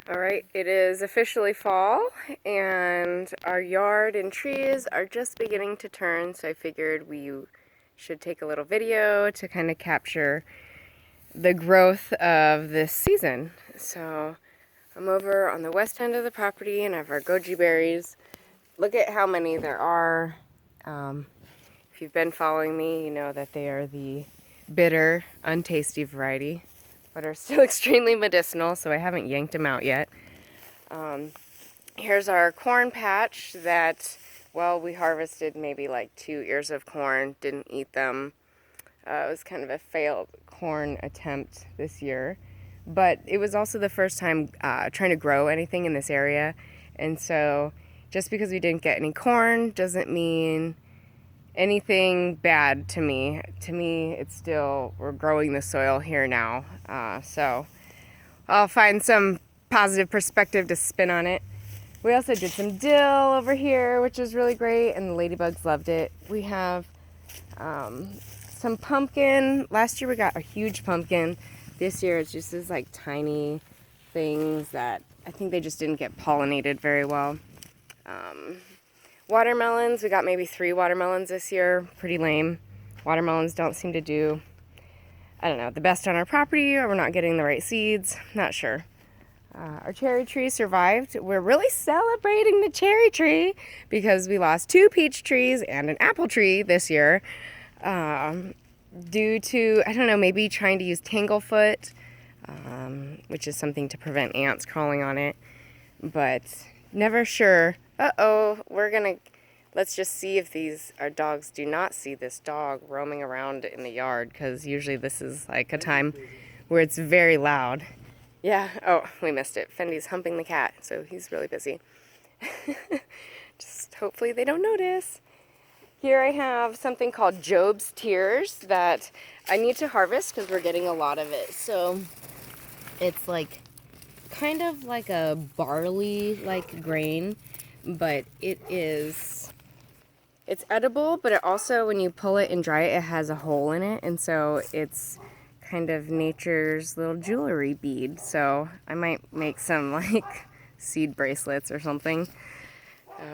Alright, it is officially fall, and our yard and trees are just beginning to turn, so I figured we should take a little video to kind of capture the growth of this season. So I'm over on the west end of the property and I have our goji berries. Look at how many there are. If you've been following me, you know that they are the bitter, untasty variety, but are still extremely medicinal, so I haven't yanked them out yet. Here's our corn patch that, well, we harvested maybe like 2 ears of corn, didn't eat them. It was kind of a failed corn attempt this year, but it was also the first time trying to grow anything in this area, and so just because we didn't get any corn doesn't mean anything bad to me. To me, it's still, we're growing the soil here now, so I'll find some positive perspective to spin on it. We also did some dill over here, which was really great, and the ladybugs loved it. We have some pumpkin. Last year we got a huge pumpkin. This year it's just these like tiny things that I think they just didn't get pollinated very well. Watermelons, we got maybe 3 watermelons this year. Pretty lame. Watermelons don't seem to do, I don't know, the best on our property, or we're not getting the right seeds. Not sure. Our cherry tree survived. We're really celebrating the cherry tree because we lost 2 peach trees and an apple tree this year due to, I don't know, maybe trying to use tanglefoot, which is something to prevent ants crawling on it, but never sure. Let's just see if our dogs do not see this dog roaming around in the yard, because usually this is like a time where it's very loud. Yeah, oh, we missed it. Fendi's humping the cat, so he's really busy. Just hopefully they don't notice. Here I have something called Job's Tears that I need to harvest because we're getting a lot of it. So it's like kind of like a barley-like grain, but it's edible, but it also, when you pull it and dry it, it has a hole in it, and so it's kind of nature's little jewelry bead. So I might make some like seed bracelets or something.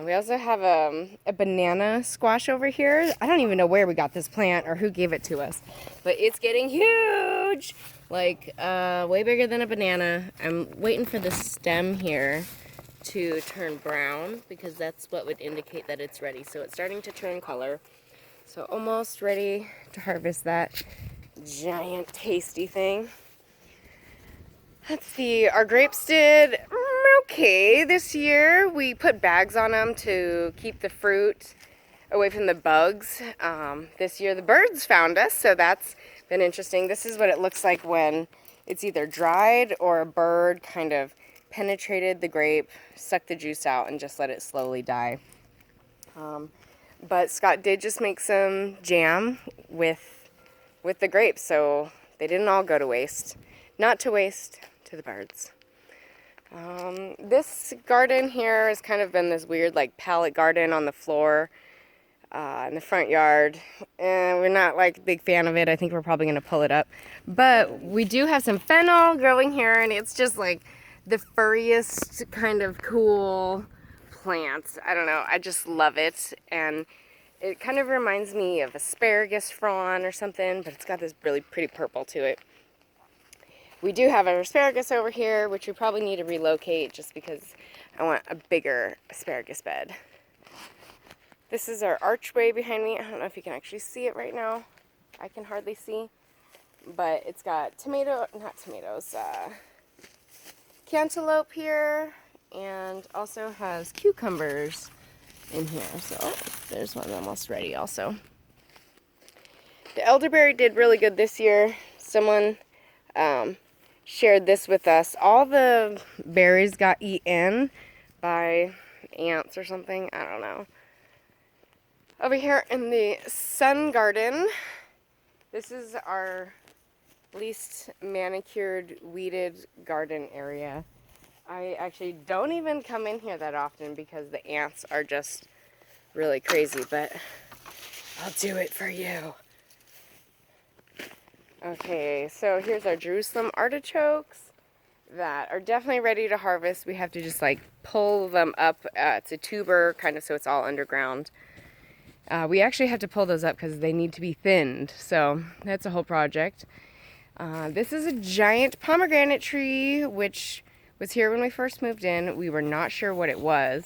We also have a banana squash over here. I don't even know where we got this plant or who gave it to us, but it's getting huge, like way bigger than a banana. I'm waiting for the stem here to turn brown because that's what would indicate that it's ready. So it's starting to turn color. So almost ready to harvest that giant tasty thing. Let's see, our grapes did okay this year. We put bags on them to keep the fruit away from the bugs. This year the birds found us, so that's been interesting. This is what it looks like when it's either dried or a bird kind of penetrated the grape, sucked the juice out, and just let it slowly die. But Scott did just make some jam with the grapes, so they didn't all go to waste. Not to waste, to the birds. This garden here has kind of been this weird like pallet garden on the floor in the front yard, and we're not like a big fan of it. I think we're probably going to pull it up, but we do have some fennel growing here, and it's just like the furriest kind of cool plant. I don't know, I just love it, and it kind of reminds me of asparagus frond or something, but it's got this really pretty purple to it. We do have our asparagus over here, which we probably need to relocate just because I want a bigger asparagus bed. This is our archway behind me. I don't know if you can actually see it right now. I can hardly see, but it's got cantaloupe here, and also has cucumbers in here. So there's one almost ready also. The elderberry did really good this year. Someone shared this with us. All the berries got eaten by ants or something. I don't know. Over here in the sun garden, this is our least manicured, weeded garden area. I actually don't even come in here that often because the ants are just really crazy, but I'll do it for you. Okay, so here's our Jerusalem artichokes. that are definitely ready to harvest. We have to just like pull them up. It's a tuber kind of, so it's all underground. We actually have to pull those up because they need to be thinned. So that's a whole project. This is a giant pomegranate tree, which was here when we first moved in. We were not sure what it was.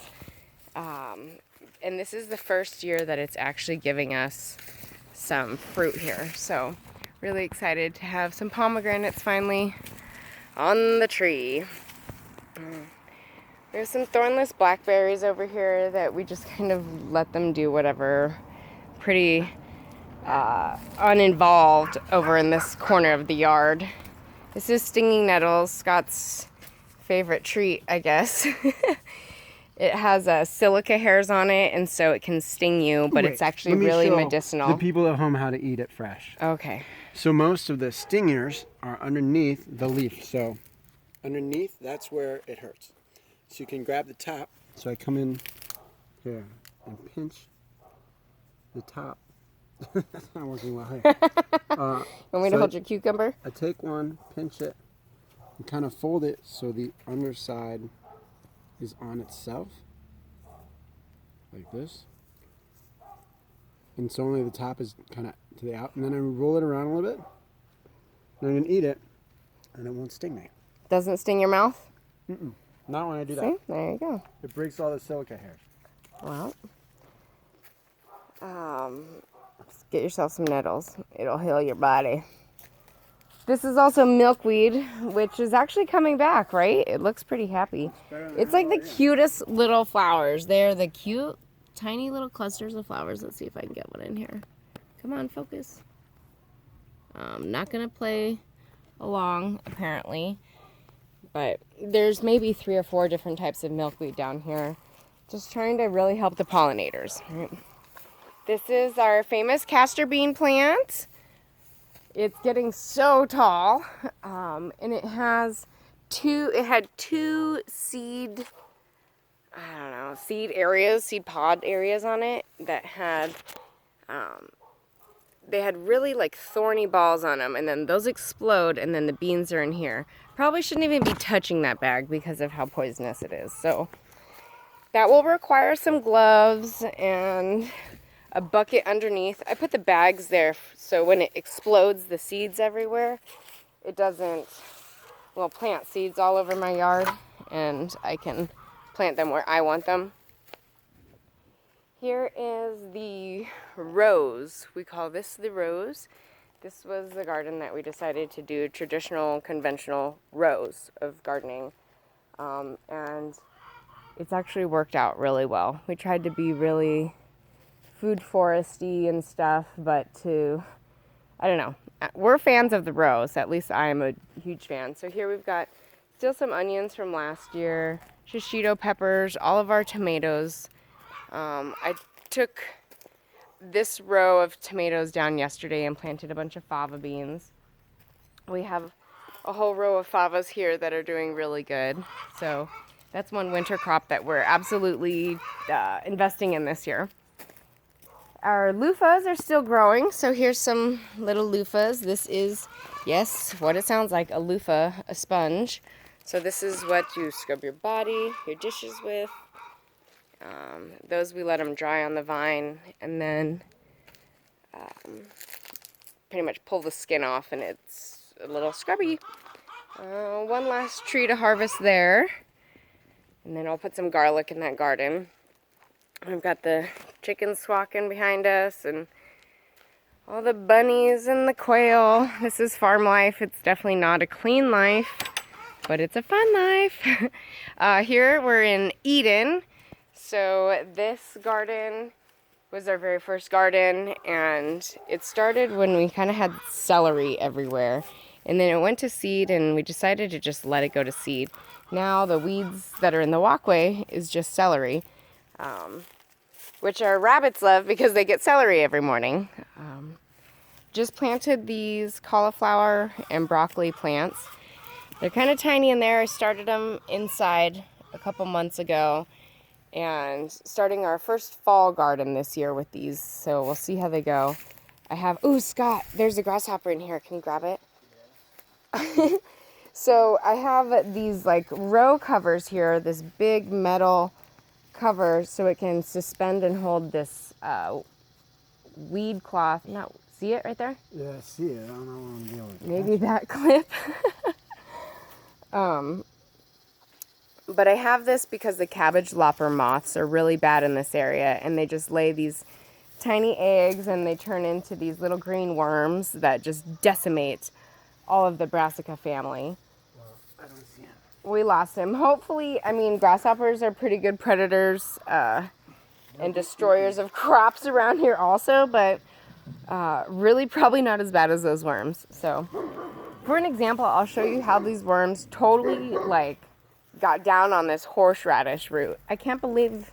And this is the first year that it's actually giving us some fruit here. So really excited to have some pomegranates finally on the tree. There's some thornless blackberries over here that we just kind of let them do whatever. Pretty uninvolved over in this corner of the yard. This is stinging nettles, Scott's favorite treat, I guess. It has silica hairs on it, and so it can sting you, but it's actually really medicinal. The people at home how to eat it fresh. Okay. So most of the stingers are underneath the leaf. So underneath, that's where it hurts. So you can grab the top. So I come in here and pinch the top. That's not working well. Hey. Want me to hold your cucumber? I take one, pinch it, and kind of fold it so the underside is on itself, like this. And so only the top is kind of to the out. And then I roll it around a little bit. And I'm going to eat it, and it won't sting me. Doesn't sting your mouth? Mm-mm. Not when I do that. See? There you go. It breaks all the silica hairs. Well, get yourself some nettles. It'll heal your body. This is also milkweed, which is actually coming back, right? It looks pretty happy. It's like the cutest little flowers. They're the cute, tiny little clusters of flowers. Let's see if I can get one in here. Come on, focus. I'm not going to play along, apparently. But there's maybe 3 or 4 different types of milkweed down here. Just trying to really help the pollinators. Right? This is our famous castor bean plant. It's getting so tall, and it had 2 seed, seed pod areas on it that had, they had really like thorny balls on them, and then those explode, and then the beans are in here. Probably shouldn't even be touching that bag because of how poisonous it is. So that will require some gloves and a bucket underneath. I put the bags there so when it explodes the seeds everywhere, it doesn't, plant seeds all over my yard, and I can plant them where I want them. Here is the rose. We call this the rose. This was the garden that we decided to do traditional, conventional rows of gardening. And it's actually worked out really well. We tried to be really food foresty and stuff, but I don't know. We're fans of the rose. At least I am a huge fan. So here we've got still some onions from last year, shishito peppers, all of our tomatoes. I took this row of tomatoes down yesterday and planted a bunch of fava beans. We have a whole row of favas here that are doing really good. So that's one winter crop that we're absolutely investing in this year. Our loofahs are still growing, so here's some little loofahs. This is, yes, what it sounds like, a loofah, a sponge. So this is what you scrub your body, your dishes with. Those we let them dry on the vine, and then pretty much pull the skin off, and it's a little scrubby. One last tree to harvest there, and then I'll put some garlic in that garden. We've got the chickens squawking behind us and all the bunnies and the quail. This is farm life. It's definitely not a clean life, but it's a fun life. Here we're in Eden. So this garden was our very first garden, and it started when we kind of had celery everywhere. And then it went to seed, and we decided to just let it go to seed. Now the weeds that are in the walkway is just celery. Which our rabbits love because they get celery every morning. Just planted these cauliflower and broccoli plants. They're kind of tiny in there. I started them inside a couple months ago, and starting our first fall garden this year with these. So we'll see how they go. I have, ooh, Scott, there's a grasshopper in here. Can you grab it? So I have these like row covers here, this big metal cover so it can suspend and hold this weed cloth. Not see it right there? Yeah, I see it. I don't know what I'm dealing with. Maybe that clip. But I have this because the cabbage lopper moths are really bad in this area, and they just lay these tiny eggs and they turn into these little green worms that just decimate all of the brassica family. Well, I don't see him. We lost him. Hopefully, I mean, grasshoppers are pretty good predators and destroyers of crops around here also, but really probably not as bad as those worms. So for an example, I'll show you how these worms totally like got down on this horseradish root. I can't believe,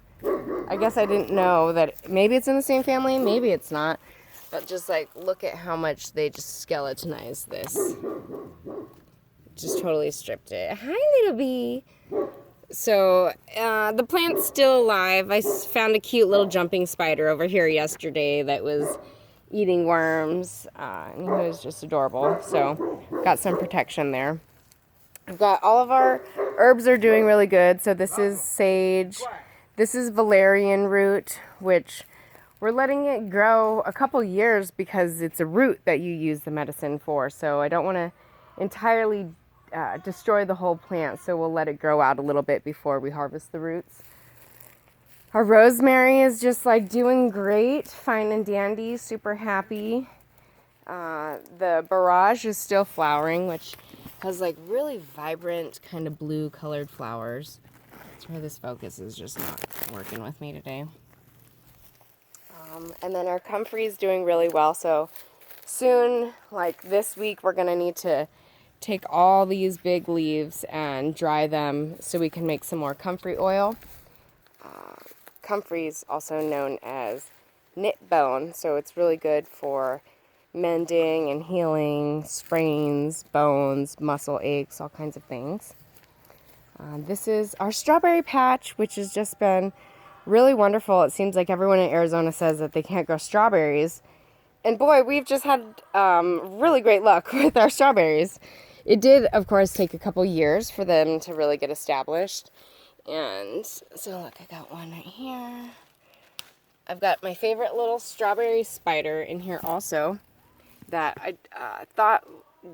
I guess I didn't know that maybe it's in the same family, maybe it's not, but just like look at how much they just skeletonized this. Just totally stripped it. Hi, little bee. So the plant's still alive. I found a cute little jumping spider over here yesterday that was eating worms, and he was just adorable. So got some protection there. I've got all of our herbs are doing really good. So this is sage. This is valerian root, which we're letting it grow a couple years because it's a root that you use the medicine for. So I don't want to entirely destroy the whole plant, so we'll let it grow out a little bit before we harvest the roots. Our rosemary is just like doing great, fine and dandy, super happy. The barrage is still flowering, which has like really vibrant kind of blue colored flowers. That's where this focus is just not working with me today. And then our comfrey is doing really well, so soon, like this week, we're gonna need to take all these big leaves and dry them so we can make some more comfrey oil. Comfrey is also known as knit bone, so it's really good for mending and healing sprains, bones, muscle aches, all kinds of things. This is our strawberry patch, which has just been really wonderful. It seems like everyone in Arizona says that they can't grow strawberries. And boy, we've just had really great luck with our strawberries. It did, of course, take a couple years for them to really get established. And so look, I got one right here. I've got my favorite little strawberry spider in here also that I thought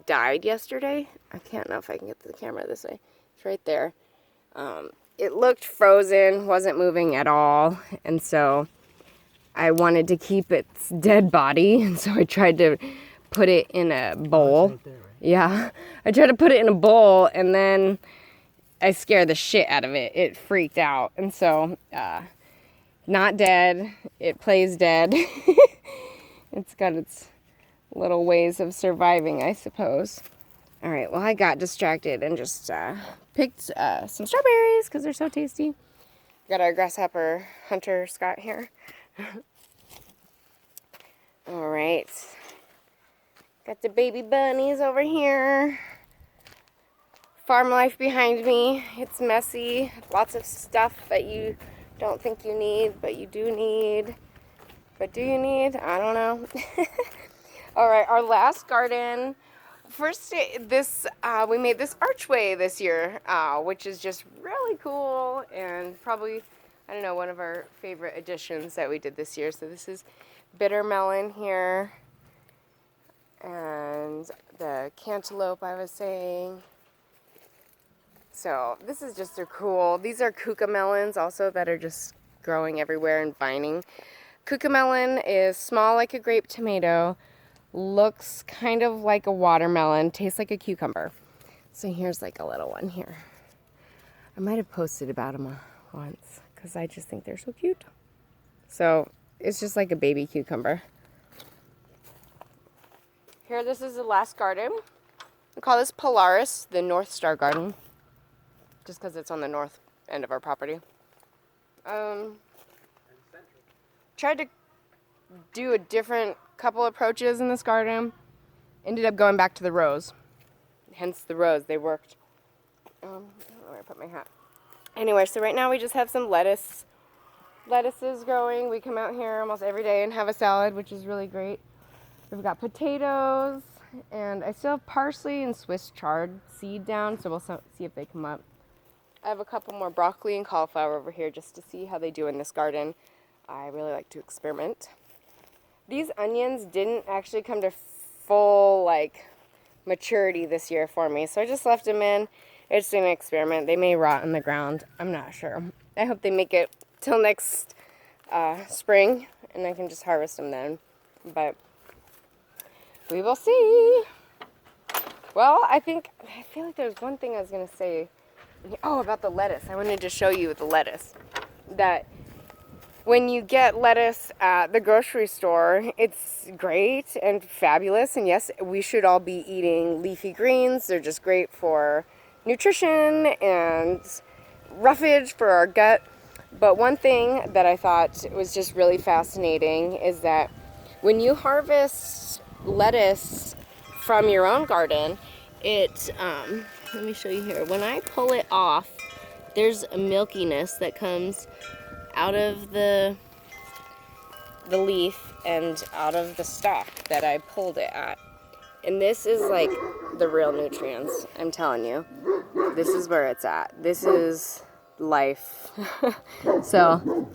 died yesterday. I can't know if I can get the camera this way. It's right there. It looked frozen, wasn't moving at all. And so I wanted to keep its dead body. And so I tried to put it in a bowl. Right there, right? Yeah, I tried to put it in a bowl and then I scared the shit out of it. It freaked out. And so, not dead. It plays dead. It's got its little ways of surviving, I suppose. All right, well, I got distracted and just picked some strawberries because they're so tasty. Got our grasshopper hunter Scott here. All right. Got the baby bunnies over here. Farm life behind me. It's messy. Lots of stuff that you don't think you need, but you do need. But do you need? I don't know. All right, our last garden. First, we made this archway this year, which is just really cool and probably, I don't know, one of our favorite additions that we did this year. So this is bitter melon here. And the cantaloupe I was saying. So this is just these are kuka melons also that are just growing everywhere and vining. Kuka melon is small like a grape tomato, looks kind of like a watermelon, tastes like a cucumber. So here's like a little one here. I might have posted about them once because I just think they're so cute. So it's just like a baby cucumber. Here, this is the last garden. We call this Polaris, the North Star Garden, just because it's on the north end of our property. Tried to do a different couple approaches in this garden. Ended up going back to the rows. Hence the rows, they worked. I don't know where I put my hat. Anyway, so right now we just have some lettuces growing. We come out here almost every day and have a salad, which is really great. We've got potatoes And I still have parsley and Swiss chard seed down, so we'll see if they come up. I have a couple more broccoli and cauliflower over here just to see how they do in this garden. I really like to experiment. These onions didn't actually come to full, like, maturity this year for me, so I just left them in. It's an experiment. They may rot in the ground. I'm not sure. I hope they make it till next spring, and I can just harvest them then. But we will see. Well, I feel like there's one thing I was going to say. Oh, about the lettuce. I wanted to show you the lettuce. That when you get lettuce at the grocery store, it's great and fabulous. And yes, we should all be eating leafy greens. They're just great for nutrition and roughage for our gut. But one thing that I thought was just really fascinating is that when you harvest lettuce from your own garden, it, let me show you here. When I pull it off, there's a milkiness that comes out of the leaf and out of the stalk that I pulled it at. And this is like the real nutrients, I'm telling you. This is where it's at. This is life. So,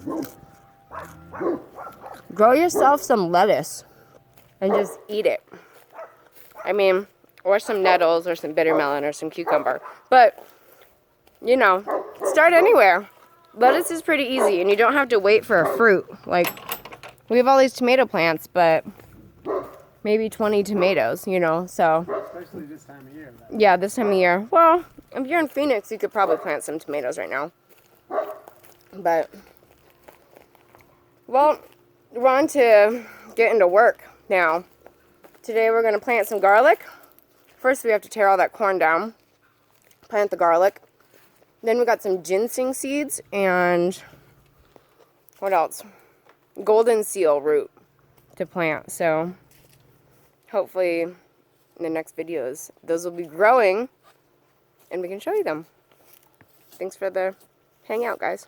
grow yourself some lettuce and just eat it. I mean, or some nettles or some bitter melon or some cucumber. But, you know, start anywhere. Lettuce is pretty easy, and you don't have to wait for a fruit. Like, we have all these tomato plants, but maybe 20 tomatoes, you know, so. Especially this time of year. Yeah, this time of year. Well, if you're in Phoenix, you could probably plant some tomatoes right now. But, well, we're on to getting to work now. Today we're going to plant some garlic. First we have to tear all that corn down, plant the garlic. Then we got some ginseng seeds and what else? Golden seal root to plant. So hopefully in the next videos those will be growing and we can show you them. Thanks for the hangout, guys.